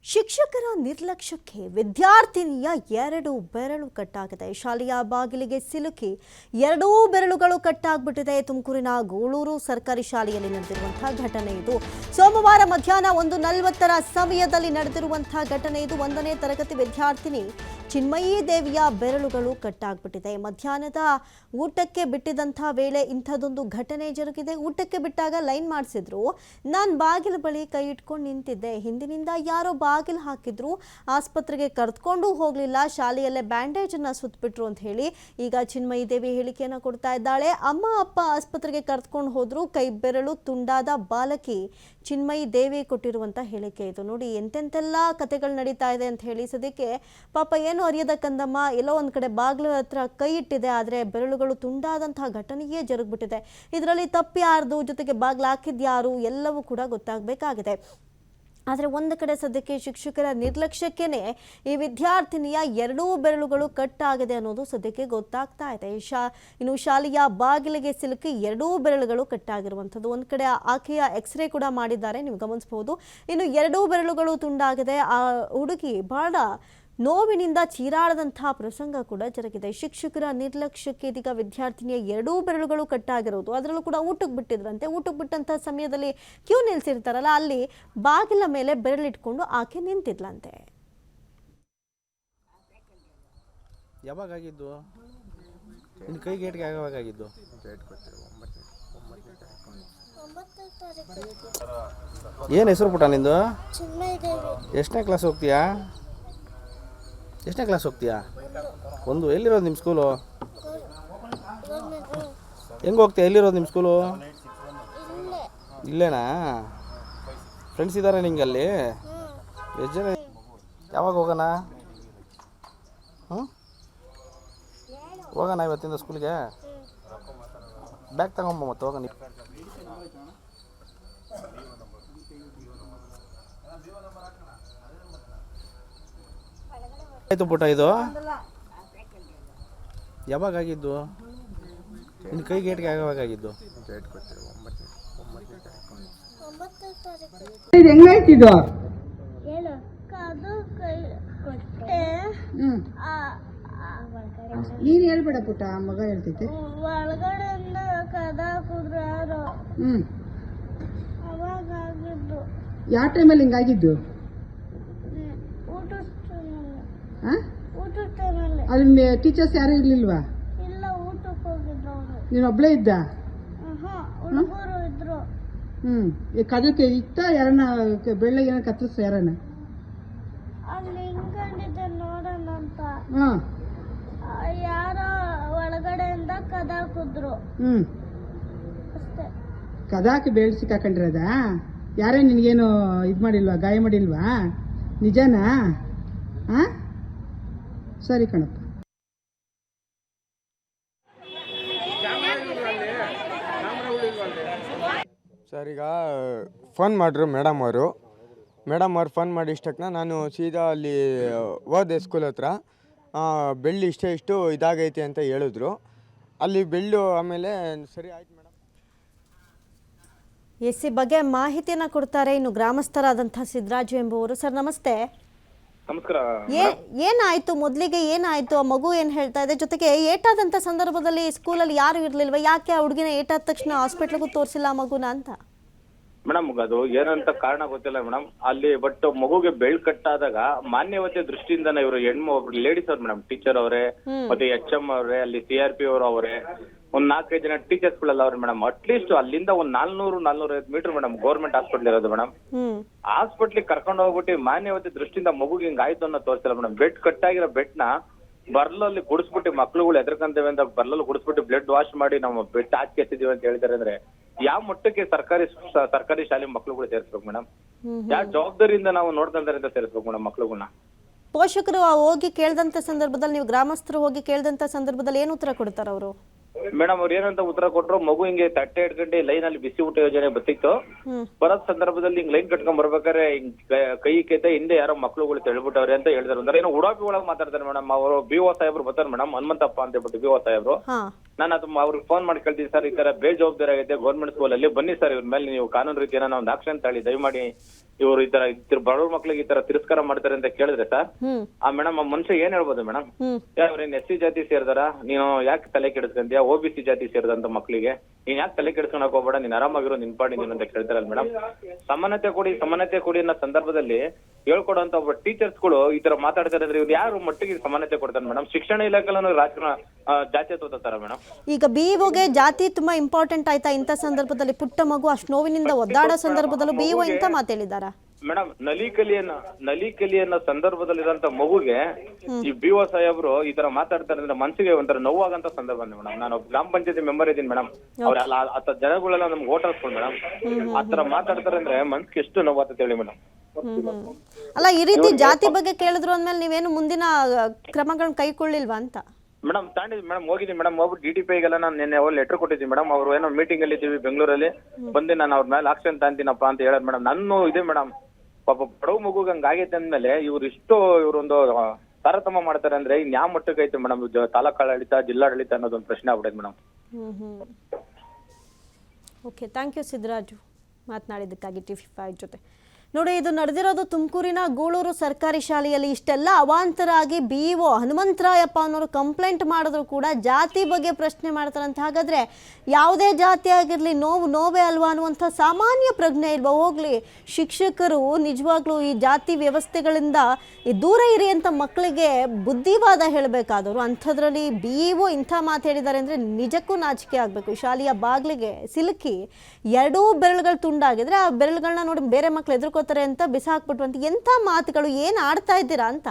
ಶಿಕ್ಷಕರ ನಿರ್ಲಕ್ಷ್ಯಕ್ಕೆ ವಿದ್ಯಾರ್ಥಿನಿಯ 2 ಬೆರಳು ಕಟ್ಟಾಗಿದೆ. ಶಾಲೆಯ ಬಾಗಿಲಿಗೆ ಸಿಲುಕಿ 2 ಬೆರಳುಗಳು ಕಟ್ಟಾಗ್ಬಿಟ್ಟಿದೆ. ತುಮಕೂರಿನ ಗೋಳೂರು ಸರ್ಕಾರಿ ಶಾಲೆಯಲ್ಲಿ ನಡೆದಿರುವಂತಹ ಘಟನೆ ಇದು. ಸೋಮವಾರ ಮಧ್ಯಾಹ್ನ 1:40 ಸಮಯದಲ್ಲಿ ನಡೆದಿರುವಂತಹ ಘಟನೆ ಇದು. 1ನೇ ತರಗತಿ ವಿದ್ಯಾರ್ಥಿನಿ ಚಿನ್ಮಯಿ ದೇವಿಯ ಬೆರಳುಗಳು ಕಟ್ಟಾಗ್ಬಿಟ್ಟಿದೆ. ಮಧ್ಯಾಹ್ನದ ಊಟಕ್ಕೆ ಬಿಟ್ಟಿದಂತಹ ವೇಳೆ ಇಂಥದೊಂದು ಘಟನೆ ಜರುಗಿದೆ. ಊಟಕ್ಕೆ ಬಿಟ್ಟಾಗ ಲೈನ್ ಮಾಡಿಸಿದ್ರು. ನಾನು ಬಾಗಿಲ ಬಳಿ ಕೈ ಇಟ್ಕೊಂಡು ನಿಂತಿದ್ದೆ. ಹಿಂದಿನಿಂದ ಯಾರೋ ಬಾಗಿಲು ಹಾಕಿದ್ರು. ಆಸ್ಪತ್ರೆಗೆ ಕರೆದುಕೊಂಡು ಹೋಗಲಿಲ್ಲ. ಶಾಲೆಯಲ್ಲೇ ಬ್ಯಾಂಡೇಜ್ ಅನ್ನ ಸುತ್ತಬಿಟ್ರು ಅಂತ ಹೇಳಿ ಈಗ ಚಿನ್ಮಯಿ ದೇವಿ ಹೇಳಿಕೆಯನ್ನು ಕೊಡ್ತಾ ಇದ್ದಾಳೆ. ಅಮ್ಮ ಅಪ್ಪ ಆಸ್ಪತ್ರೆಗೆ ಕರೆದುಕೊಂಡು ಹೋದ್ರು. ಕೈ ಬೆರಳು ತುಂಡಾದ ಬಾಲಕಿ ಚಿನ್ಮಯಿ ದೇವಿ ಕೊಟ್ಟಿರುವಂತ ಹೇಳಿಕೆ ಇದು. ನೋಡಿ ಎಂತೆಂತೆಲ್ಲ ಕಥೆಗಳು ನಡೀತಾ ಇದೆ ಅಂತ ಹೇಳಿ. ಸದ್ಯಕ್ಕೆ ಪಾಪ ಏನು ಅರಿಯದ ಕಂದಮ್ಮ ಎಲ್ಲೋ ಒಂದ್ ಕಡೆ ಬಾಗಿಲ ಹತ್ರ ಕೈ ಇಟ್ಟಿದೆ, ಆದ್ರೆ ಬೆರಳುಗಳು ತುಂಡಾದಂತಹ ಘಟನೆಯೇ ಜರುಗ್ಬಿಟ್ಟಿದೆ. ಇದರಲ್ಲಿ ತಪ್ಪು ಯಾರ್ದು, ಜೊತೆಗೆ ಬಾಗಿಲು ಹಾಕಿದ್ಯಾರು ಎಲ್ಲವೂ ಕೂಡ ಗೊತ್ತಾಗಬೇಕಾಗಿದೆ. ಆದರೆ ಒಂದು ಕಡೆ ಸದ್ಯಕ್ಕೆ ಶಿಕ್ಷಕರ ನಿರ್ಲಕ್ಷ್ಯಕ್ಕೇನೆ ಈ ವಿದ್ಯಾರ್ಥಿನಿಯ 2 ಬೆರಳುಗಳು ಕಟ್ಟಾಗಿದೆ ಅನ್ನೋದು ಸದ್ಯಕ್ಕೆ ಗೊತ್ತಾಗ್ತಾ ಇದೆ. ಇನ್ನು ಶಾಲೆಯ ಬಾಗಿಲಿಗೆ ಸಿಲುಕಿ 2 ಬೆರಳುಗಳು ಕಟ್ಟಾಗಿರುವಂಥದ್ದು. ಒಂದು ಕಡೆ ಆಕೆಯ ಎಕ್ಸ್ರೇ ಕೂಡ ಮಾಡಿದ್ದಾರೆ, ನೀವು ಗಮನಿಸಬಹುದು. ಇನ್ನು 2 ಬೆರಳುಗಳು ತುಂಡಾಗಿದೆ. ಆ ಹುಡುಗಿ ಬಹಳ ನೋವಿನಿಂದ ಚೀರಾಡದಂತಹ ಪ್ರಸಂಗ ಕೂಡ ಜರುಗಿದೆ. ಶಿಕ್ಷಕರ ನಿರ್ಲಕ್ಷ್ಯಕ್ಕೆ ಇದೀಗ ವಿದ್ಯಾರ್ಥಿನಿಯ 2 ಬೆರಳುಗಳು ಕಟ್ಟಾಗಿರೋದು. ಅದರಲ್ಲೂ ಕೂಡ ಊಟಕ್ಕೆ ಬಿಟ್ಟಿದ್ರಂತೆ. ಊಟಕ್ಕೆ ಬಿಟ್ಟಂತಹ ಸಮಯದಲ್ಲಿ ಕ್ಯೂ ನಿಲ್ಸಿರ್ತಾರಲ್ಲ, ಅಲ್ಲಿ ಬಾಗಿಲ ಮೇಲೆ ಬೆರಳಿಟ್ಕೊಂಡು ಆಕೆ ನಿಂತಿದ್ಲಂತೆ. ಯಾವಾಗಿದ್ದು ನಿನ್ನ ಕೈ ಗೇಟ್ಗೆ ಯಾವಾಗಿದ್ದು? ಏನು ಹೆಸರು ಪುಟ್ಟ ನಿಂದು? ಎಷ್ಟನೇ ಕ್ಲಾಸ್ ಹೋಗ್ತೀಯಾ? ಎಷ್ಟನೇ ಕ್ಲಾಸ್ ಹೋಗ್ತೀಯಾ? 1. ಎಲ್ಲಿರೋದು ನಿಮ್ಮ ಸ್ಕೂಲು? ಹೆಂಗೆ ಹೋಗ್ತೀಯ? ಎಲ್ಲಿರೋದು ನಿಮ್ಮ ಸ್ಕೂಲು? ಇಲ್ಲೇನಾ? ಫ್ರೆಂಡ್ಸ್ ಇದ್ದಾರೆ ನಿಂಗೆ ಅಲ್ಲಿ? ಎಷ್ಟು ಜನ? ಯಾವಾಗ ಹೋಗೋಣ? ಹೋಗೋಣ ಇವತ್ತಿಂದ ಸ್ಕೂಲಿಗೆ? ಬ್ಯಾಗ್ ತಗೊಂಬ ಮತ್ತೆ ಹೋಗೋಣ. ಆಯ್ತು ಪುಟ, ಇದು ಯಾವಾಗಿದ್ದು? ನಿನ್ನ ಕೈ ಗೇಟ್ಗೆ ಯಾವಾಗಿದ್ದು? ಹೆಂಗಾಯ್ತಿದ್ದು? ನೀನ್ ಹೇಳ್ಬೇಡ ಪುಟ್ಟ, ಮಗ ಹೇಳ್ತೈತೆ. ಒಳಗಡೆಯಿಂದ ಕದ ಹಾಕಿದ್ರು ಯಾರು. ಅವಾಗ ಆಗಿದ್ದು. ಯಾವ ಟೈಮಲ್ಲಿ ಹಿಂಗಾಗಿದ್ದು? ಅಲ್ಲಿ ಟೀಚರ್ಸ್ ಯಾರು ಇರ್ಲಿಲ್ವಾ? ಇಲ್ಲ, ಊಟಕ್ಕೆ ಹೋಗಿದ್ರು ಅವರು. ನೀನು ಒಬ್ಳೇ ಇದ್ದ? ಹುಡುಗರು ಇದ್ರು. ಕದಕ್ಕೆ ಇತ್ತ ಯಾರನ್ನ ಬೆಳ್ಳಗೆ ಏನೋ ಕತ್ತರಿಸ ಯಾರನ್ನ? ಅಲ್ಲಿ ಹಿಂಗಂಡಿದ್ದೆ ನೋಡೋಣ ಅಂತ. ಯಾರೋ ಒಳಗಡೆಯಿಂದ ಕದ ಹಾಕಿದ್ರು ಅಷ್ಟೇ. ಕದ ಹಾಕಿ ಬೆಳ್ಳಿ ಸಿಕ್ಕಾಕೊಂಡಿರೋದ? ಯಾರೇ ನಿನ್ಗೇನು ಇದು ಮಾಡಿಲ್ವಾ, ಗಾಯ ಮಾಡಿಲ್ವಾ? ನಿಜನಾ? ಸರಿ ಕಣಪ್ಪ. ಸರ್, ಈಗ ಫೋನ್ ಮಾಡಿದ್ರು ಮೇಡಮ್ ಅವರು ಫೋನ್ ಮಾಡಿ ಇಷ್ಟಕ್ಕೆ ನಾನು ಸೀದಾ ಅಲ್ಲಿ ಹೋದೆ ಸ್ಕೂಲ್ ಹತ್ರ. ಬೆಳ್ಳಿ ಇಷ್ಟು ಇದಾಗೈತೆ ಅಂತ ಹೇಳಿದ್ರು. ಅಲ್ಲಿ ಬೆಳ್ಳು ಆಮೇಲೆ ಸರಿ ಆಯ್ತು ಮೇಡಮ್. ಈ ಬಗ್ಗೆ ಮಾಹಿತಿಯನ್ನು ಕೊಡ್ತಾರೆ ಇನ್ನು ಗ್ರಾಮಸ್ಥರಾದಂತಹ ಸಿದ್ದರಾಜು ಎಂಬುವರು. ಸರ್ ನಮಸ್ತೆ. ನಮಸ್ಕಾರ. ಏನಾಯ್ತು ಮೊದಲಿಗೆ? ಏನಾಯ್ತು? ಆ ಮಗು ಏನ್ ಹೇಳ್ತಾ ಇದೆ? ಜೊತೆಗೆ ಏಟಾದಂತ ಸಂದರ್ಭದಲ್ಲಿ ಸ್ಕೂಲಲ್ಲಿ ಯಾರು ಇರ್ಲಿಲ್ವಾ? ಯಾಕೆ ಆ ಹುಡುಗಿನ ಏಟಾದ ತಕ್ಷಣ ಹಾಸ್ಪಿಟ್ಲ್ಗೂ ತೋರಿಸಿಲ್ಲ ಆ ಮಗುನ ಅಂತ? ಮೇಡಮ್, ಅದು ಏನಂತ ಕಾರಣ ಗೊತ್ತಿಲ್ಲ ಮೇಡಮ್. ಅಲ್ಲಿ ಬಟ್ ಮಗುಗೆ ಬೆಳ್ ಕಟ್ಟಾದಾಗ ಮಾನ್ಯವತೆ ದೃಷ್ಟಿಯಿಂದ ಇವರು ಒಬ್ರು ಲೇಡೀಸ್ ಅವ್ರು ಮೇಡಮ್, ಟೀಚರ್ ಅವರೇ, ಮತ್ತೆ HM ಅವರೇ, ಅಲ್ಲಿ CRP ಅವರು ಅವರೇ, ಒಂದ್ 4-5 ಜನ ಟೀಚರ್ಸ್ ಗಳೆಲ್ಲ ಅವ್ರೆ ಮೇಡಮ್. ಅಟ್ಲೀಸ್ಟ್ ಅಲ್ಲಿಂದ ಒಂದ್ 400-450 ಮೀಟರ್ ಮೇಡಮ್ ಗೌರ್ಮೆಂಟ್ ಹಾಸ್ಪಿಟಲ್ ಇರೋದು ಮೇಡಮ್. ಹಾಸ್ಪಿಟ್ಲಿಗೆ ಕರ್ಕೊಂಡು ಹೋಗ್ಬಿಟ್ಟು ಮಾನ್ಯವತೆ ದೃಷ್ಟಿಯಿಂದ ಮಗುಗೆ ಹಿಂಗ್ ಆಯ್ತು ಅನ್ನೋ ತೋರಿಸಿಲ್ಲ ಮೇಡಮ್. ಬೆಡ್ ಕಟ್ಟಾಗಿರೋ ಬೆಡ್ನ ಬರ್ಲಲ್ಲಿ ಗುಡಿಸ್ಬಿಟ್ಟು ಮಕ್ಳುಗಳು ಎದ್ರಕಂತೇವೆ ಅಂತ ಬರ್ಲಲ್ಲಿ ಗುಡಿಸ್ಬಿಟ್ಟು ಬ್ಲಡ್ ವಾಶ್ ಮಾಡಿ ನಾವು ಬೆಡ್ ಹಾಕಿ ಎತ್ತಿದೀವಿ ಅಂತ ಹೇಳಿದಾರೆ ಅಂದ್ರೆ ಯಾವ ಮಟ್ಟಕ್ಕೆ ಸರ್ಕಾರಿ ಶಾಲೆ ಮಕ್ಳುಗಳು ಸೇರಿಸ್ಬೇಕು ಮೇಡಮ್? ಯಾವ ಜವಾಬ್ದಾರಿಯಿಂದ ನಾವು ನೋಡ್ಕೊಂತಾರೆ ಅಂತ ಸೇರಿಸ್ಬೇಕು ಮೇಡಮ್ ಮಕ್ಳುಗಳನ್ನ? ಪೋಷಕರು ಹೋಗಿ ಕೇಳ್ದಂತ ಸಂದರ್ಭದಲ್ಲಿ, ನೀವು ಗ್ರಾಮಸ್ಥರು ಹೋಗಿ ಕೇಳ್ದಂತ ಸಂದರ್ಭದಲ್ಲಿ ಏನು ಉತ್ತರ ಕೊಡ್ತಾರ ಅವರು? ಮೇಡಮ್, ಅವ್ರು ಏನಂತ ಉತ್ತರ ಕೊಟ್ರು, ಮಗು ಹಿಂಗೆ ತಟ್ಟೆ ಇಟ್ಕೊಂಡು ಲೈನ್ ಅಲ್ಲಿ ಬಿಸಿ ಊಟ ಯೋಜನೆ ಬತ್ತಿತ್ತು. ಬರೋ ಸಂದರ್ಭದಲ್ಲಿ ಹಿಂಗ್ ಲೈನ್ ಕಟ್ಕೊಂಡ್ ಬರ್ಬೇಕಾದ್ರೆ ಹಿಂಗ್ ಕೈ ಕೈತೆ ಹಿಂದೆ ಯಾರೋ ಮಕ್ಳುಗಳು ತೆಳ್ಬಿಟ್ಟವ್ರೆ ಅಂತ ಹೇಳಿದ್ರು. ಅಂದ್ರೆ ಏನೋ ಉಡಾಪಿ ಒಳಗೆ ಮಾತಾಡ್ತಾರೆ ಮೇಡಮ್. ಅವರು BO ಸಾಹೇಬ್ರು ಬರ್ತಾರೆ ಮೇಡಮ್, ಹನುಮಂತಪ್ಪ ಅಂತ ಹೇಳ್ಬಿಟ್ಟು BO ಸಾಹೇಬ್ರು. ನಾನು ಅದು ಅವ್ರಿಗೆ ಫೋನ್ ಮಾಡಿ ಕೇಳ್ತೀನಿ, ಸರ್ ಈ ತರ ಬೇಜವಾಬ್ದಾರಿ ಆಗಿದೆ ಗೌರ್ಮೆಂಟ್ ಸ್ಕೂಲ್ ಅಲ್ಲಿ, ಬನ್ನಿ ಸರ್ ಇವ್ರ ಮೇಲೆ ನೀವು ಕಾನೂನು ರೀತಿಯನ್ನ ನಾವು ಆಕ್ಷನ್ ತಳಿ ದಯಮಾಡಿ ಇವರು ಈ ತರ ಬಡವ್ರ ಮಕ್ಳಿಗೆ ಈ ತರ ತಿರಸ್ಕಾರ ಮಾಡ್ತಾರೆ ಅಂತ ಕೇಳಿದ್ರೆ ಸರ್, ಹ್ಮ್ ಆ ಮೇಡಮ್ ಆ ಮನುಷ್ಯ ಏನ್ ಹೇಳ್ಬೋದು ಮೇಡಮ್? ಹ್ಮ್ ಅವ್ರೇನ್ SC ಜಾತಿ ಸೇರ್ದಾರ, ನೀನು ಯಾಕೆ ತಲೆ ಕೆಡಿಸ್ಕೊಂತೀಯ? OBC ಜಾತಿ ಸೇರಿದಂತ ಮಕ್ಳಿಗೆ ನೀನ್ ಯಾಕೆ ತಲೆ ಕೆಡಿಸ್ಕೊಳಕ್ ಹೋಗ್ಬೇಡ, ನೀನ್ ಆರಾಮಾಗಿರೋ ನಿನ್ ಪಾಡಿ ನೀನು ಅಂತ ಕೇಳ್ತಾರಲ್ಲ ಮೇಡಮ್. ಸಮಾನತೆ ಕೊಡಿ ಅನ್ನೋ ಸಂದರ್ಭದಲ್ಲಿ ಹೇಳ್ಕೊಡುವಂತ ಒಬ್ಬ ಟೀಚರ್ಸ್ಗಳು ಈ ತರ ಮಾತಾಡ್ತಾರೆ ಅಂದ್ರೆ ಇವ್ರು ಯಾರು ಮಟ್ಟಿಗೆ ಸಮಾನತೆ ಕೊಡ್ತಾರೆ ಮೇಡಮ್? ಶಿಕ್ಷಣ ಇಲಾಖೆಲ್ಲೂ ರಾಜಕಾರಣ ಜಾತಿ ತೋತಾರ ಮೇಡಮ್. ಈಗ BEOಗೆ ಜಾತಿ ತುಂಬಾ ಇಂಪಾರ್ಟೆಂಟ್ ಆಯ್ತಾ ಇಂಥ ಸಂದರ್ಭದಲ್ಲಿ? ಪುಟ್ಟ ಮಗು ಅಷ್ಟು ನೋವಿನಿಂದ ಒದ್ದಾಡೋ ಸಂದರ್ಭದಲ್ಲೂ BEO ಇಂತ ಮಾತೇಳಿದಾರ ಮೇಡಮ್? ನಲಿ ಕಲಿ ಅನ್ನೋ ಸಂದರ್ಭದಲ್ಲಿರೋಂತ ಮಗುಗೆ ಈ BO ಸಾಹೇಬ್ರು ಈ ತರ ಮಾತಾಡ್ತಾರೆ ಅಂದ್ರೆ ಮನ್ಸಿಗೆ ಒಂಥರ ನೋವಾಗಂತ ಸಂದರ್ಭ ಮೇಡಮ್. ನಾನು ಗ್ರಾಮ ಪಂಚಾಯತಿ ಮೆಂಬರ್ ಇದ್ದೀನಿ ಮೇಡಮ್. ಅವ್ರ ಆತ ಜನಗಳೆಲ್ಲ ನಮ್ಗೆ ಓಟ್ ಹಾಕ್ಸ್ಕೊಂಡು ಮೇಡಮ್ ಆತರ ಮಾತಾಡ್ತಾರೆ ಅಂದ್ರೆ ಮನ್ಸಿಗೆ ಎಷ್ಟು ನೋವಾಗ್ತದೆ ಹೇಳಿ ಮೇಡಮ್. ಅಲ್ಲ, ಈ ರೀತಿ ಜಾತಿ ಬಗ್ಗೆ ಕೇಳಿದ್ರು ಅಂದ್ಮೇಲೆ ನೀವೇನು ಮುಂದಿನ ಕ್ರಮಗಳನ್ನ ಕೈಗೊಳ್ಳಿಲ್ವಾ ಅಂತ? ಮೇಡಮ್ ತಾಂಡಿದ್ವಿ ಮೇಡಮ್, ಹೋಗಿದ್ದೀನಿ ಮೇಡಮ್. ಹೋಗ್ಬಿಟ್ಟು DTPಗೆಲ್ಲ ನಾನು ನಿನ್ನೆ ಲೆಟರ್ ಕೊಟ್ಟಿದ್ದೀನಿ ಮೇಡಮ್. ಅವ್ರು ಏನೋ ಮೀಟಿಂಗ್ ಅಲ್ಲಿ ಇದ್ದೀವಿ ಬೆಂಗಳೂರಲ್ಲಿ, ಬಂದು ನಾನು ಅವ್ರ ಮೇಲೆ ಆಕ್ಷನ್ ತಾಂತೀನಪ್ಪ ಅಂತ ಹೇಳೋದು ಮೇಡಮ್. ನಾನು ಇದೆ ಮೇಡಮ್, ಪಾಪ ಬಡವ ಮಗುಗೆ ಹಂಗಾಗೈತೆ ಅಂದ್ಮೇಲೆ ಇವ್ರೊಂದು ತಾರತಮ್ಯ ಮಾಡ್ತಾರೆ ಅಂದ್ರೆ ಇನ್ ಯಾವ ಮಟ್ಟಕ್ಕೆ ಐತೆ ಮೇಡಮ್? ತಾಲೂಕಾಡಳಿತ ಜಿಲ್ಲಾಡಳಿತ ಅನ್ನೋದೊಂದು ಪ್ರಶ್ನೆ ಆಗ್ಬಿಡೈತೆ madam. Okay, thank you Siddaraju ಮಾತನಾಡಿದ್ದಕ್ಕಾಗಿ TV5 ಜೊತೆ. ನೋಡಿ, ಇದು ನಡೆದಿರೋದು ತುಮಕೂರಿನ ಗೂಳೂರು ಸರ್ಕಾರಿ ಶಾಲೆಯಲ್ಲಿ. ಇಷ್ಟೆಲ್ಲ ಅವಾಂತರ ಆಗಿ BEO ಹನುಮಂತರಾಯಪ್ಪ ಅನ್ನೋರು ಕಂಪ್ಲೇಂಟ್ ಮಾಡಿದ್ರು ಕೂಡ ಜಾತಿ ಬಗ್ಗೆ ಪ್ರಶ್ನೆ ಮಾಡ್ತಾರಂತ. ಹಾಗಾದರೆ ಯಾವುದೇ ಜಾತಿ ಆಗಿರಲಿ ನೋವೇ ಅಲ್ವಾ ಅನ್ನುವಂಥ ಸಾಮಾನ್ಯ ಪ್ರಜ್ಞೆ ಇಲ್ವಾ? ಹೋಗಲಿ, ಶಿಕ್ಷಕರು ನಿಜವಾಗ್ಲೂ ಈ ಜಾತಿ ವ್ಯವಸ್ಥೆಗಳಿಂದ ದೂರ ಇರಿ ಅಂತ ಮಕ್ಕಳಿಗೆ ಬುದ್ಧಿವಾದ ಹೇಳಬೇಕಾದವರು, ಅಂಥದ್ರಲ್ಲಿ BEO ಇಂಥ ಮಾತು ಹೇಳಿದ್ದಾರೆ ಅಂದರೆ ನಿಜಕ್ಕೂ ನಾಚಿಕೆ ಆಗಬೇಕು. ಶಾಲೆಯ ಬಾಗಿಲಿಗೆ ಸಿಲುಕಿ 2 ಬೆರಳುಗಳು ತುಂಡಾಗಿದ್ರೆ ಆ ಬೆರಳುಗಳನ್ನ ನೋಡಿ ಬೇರೆ ಮಕ್ಕಳು ಎದುರ್ಕೋತಾರೆ ಅಂತ ಬಿಸಾಕ್ಬಿಟ್ಟು ಅಂತ ಎಂಥ ಮಾತುಗಳು, ಏನು ಆಡ್ತಾ ಇದ್ದೀರಾ ಅಂತ.